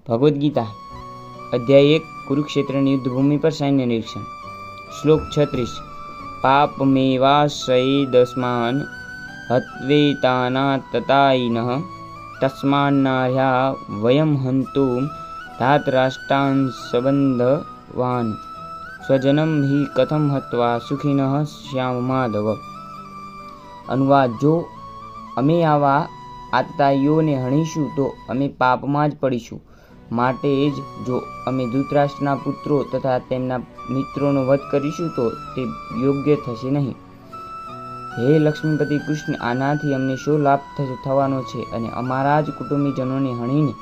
ભગવદ્ ગીતા અધ્યાય 1 કુરુક્ષેત્રની યુદ્ધભૂમિ પર સૈન્ય નિરીક્ષણ. શ્લોક 36. પાપમેવાશ્રયેદસ્માન હત્વેતાના તતાયિનઃ તસ્માન્નાર્યા વયમ હંતુમ ધાતરાષ્ટ્રાન સંબંધવાન સ્વજનમ હિ કથમ હત્વા સુખિનઃ શ્યામ માધવ. અનુવાદ: જો અમે આવા આતતાઈઓને હણીશું તો અમે પાપમાં જ પડીશું. માટે જ જો અમે ધૃતરાષ્ટ્રના પુત્રો તથા તેમના મિત્રોનો વધ કરીશું તો તે યોગ્ય થશે નહીં. હે લક્ષ્મીપતિ કૃષ્ણ, આનાથી અમને શો લાભ થવાનો છે અને અમારા જ કુટુંબીજનોને હણીને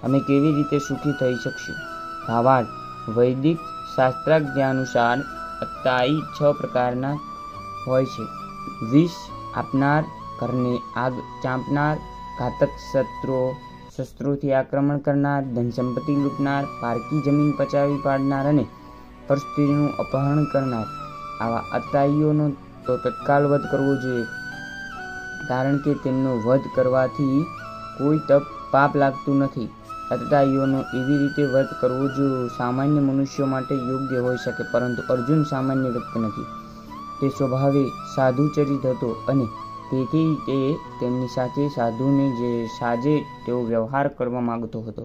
અમે કેવી રીતે સુખી થઈ શકશું? ભાવાર્થ: વૈદિક શાસ્ત્રાજ્ઞાનુસાર આતતાઈ 6 પ્રકારના હોય છે: વિષ આપનાર, ઘરને આગ ચાંપનાર, ઘાતક શસ્ત્રોથી આક્રમણ કરનાર, ધન સંપત્તિ લૂંટનાર, પારકી જમીન પચાવી પાડનાર અને પરસ્ત્રીનું અપહરણ કરનાર. આવા આતતાઈઓનો તો તત્કાલ વધ કરવો જોઈએ, કારણ કે તેમનો વધ કરવાથી કોઈ પાપ લાગતું નથી. આતતાઈઓનો એવી રીતે વધ કરવો જો સામાન્ય મનુષ્યો માટે યોગ્ય હોઈ શકે, પરંતુ અર્જુન સામાન્ય વ્યક્તિ નથી. તે સ્વભાવે સાધુચરિત હતો અને તેથી તે તેમની સાથે સાધુને જે સાજે તેવો વ્યવહાર કરવા માંગતો હતો.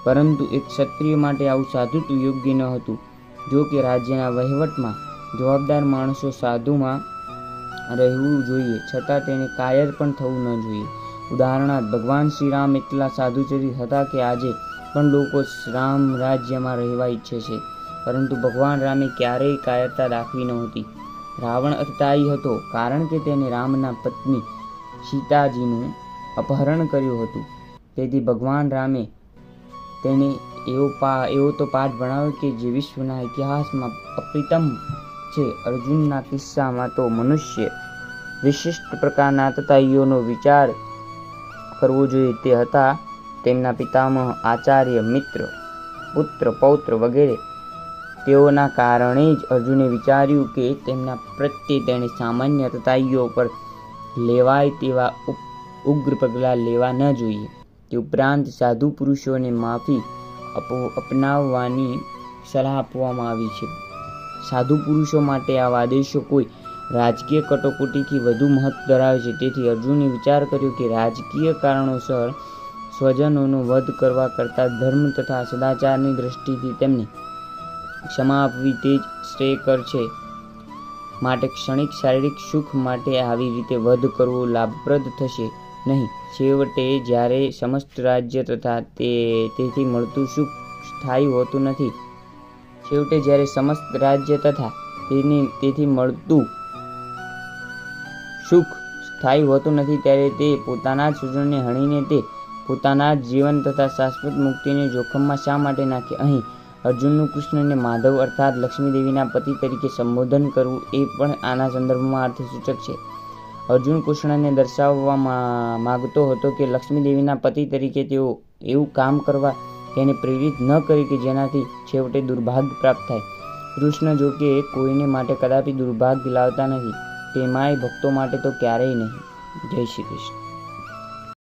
પરંતુ એક ક્ષત્રિય માટે આવું સાધુત્વ યોગ્ય ન હતું. જો કે રાજ્યના વહીવટમાં જવાબદાર માણસો સાધુમાં રહેવું જોઈએ, છતાં તેને કાયર પણ થવું ન જોઈએ. ઉદાહરણાર્થ, ભગવાન શ્રી રામ એટલા સાધુચરિત હતા કે આજે પણ લોકો રામ રાજ્યમાં રહેવા ઈચ્છે છે, પરંતુ ભગવાન રામે ક્યારેય કાયરતા દાખવી નહોતી. રાવણ આતતાઈ હતો, કારણ કે તેને રામના પત્ની સીતાજીનું અપહરણ કર્યું હતું. તેથી ભગવાન રામે તેને એવો તો પાઠ ભણાવ્યો કે જે વિશ્વના ઇતિહાસમાં અપ્રતિમ છે. અર્જુનના કિસ્સામાં તો મનુષ્ય વિશિષ્ટ પ્રકારના આતતાઈઓનો વિચાર કરવો જોઈએ. તે હતા તેમના પિતામહ, આચાર્ય, મિત્ર, પુત્ર, પૌત્ર વગેરે. તેઓના કારણે જ અર્જુને વિચાર્યું કે તેમના પ્રત્યે તેણે સામાન્ય આતતાઈઓ પર લેવાય તેવા ઉગ્ર પગલાં લેવા ન જોઈએ. તે ઉપરાંત સાધુ પુરુષોને માફી અપનાવવાની સલાહ આપવામાં આવી છે. સાધુ પુરુષો માટે આવા આદેશો કોઈ રાજકીય કટોકટીથી વધુ મહત્વ ધરાવે છે. તેથી અર્જુને વિચાર કર્યો કે રાજકીય કારણોસર સ્વજનોનો વધ કરવા કરતાં ધર્મ તથા સદાચારની દ્રષ્ટિથી તેમને ક્ષમા આપવી તે જ શ્રેયકર છે. માટે ક્ષણિક શારીરિક સુખ માટે આવી રીતે વધ કરવો લાભપ્રદ થશે નહીં. છેવટે જ્યારે સમસ્ત રાજ્ય તથા તેથી મળતું સુખ સ્થાયી હોતું નથી, ત્યારે તે પોતાના જ સ્વજનોને હણીને તે પોતાના જ જીવન તથા શાશ્વત મુક્તિને જોખમમાં શા માટે નાખે? અહીં અર્જુનનું કૃષ્ણને માધવ અર્થાત લક્ષ્મીદેવીના પતિ તરીકે સંબોધન કરવું એ પણ આના સંદર્ભમાં અર્થસૂચક છે. અર્જુન કૃષ્ણને દર્શાવવા માગતો હતો કે લક્ષ્મીદેવીના પતિ તરીકે તેઓ એવું કામ કરવા તેને પ્રેરિત ન કરે કે જેનાથી છેવટે દુર્ભાગ્ય પ્રાપ્ત થાય. કૃષ્ણ જો કે કોઈને માટે કદાપી દુર્ભાગ્ય લાવતા નથી, તેમાંય ભક્તો માટે તો ક્યારેય નહીં. જય શ્રી કૃષ્ણ.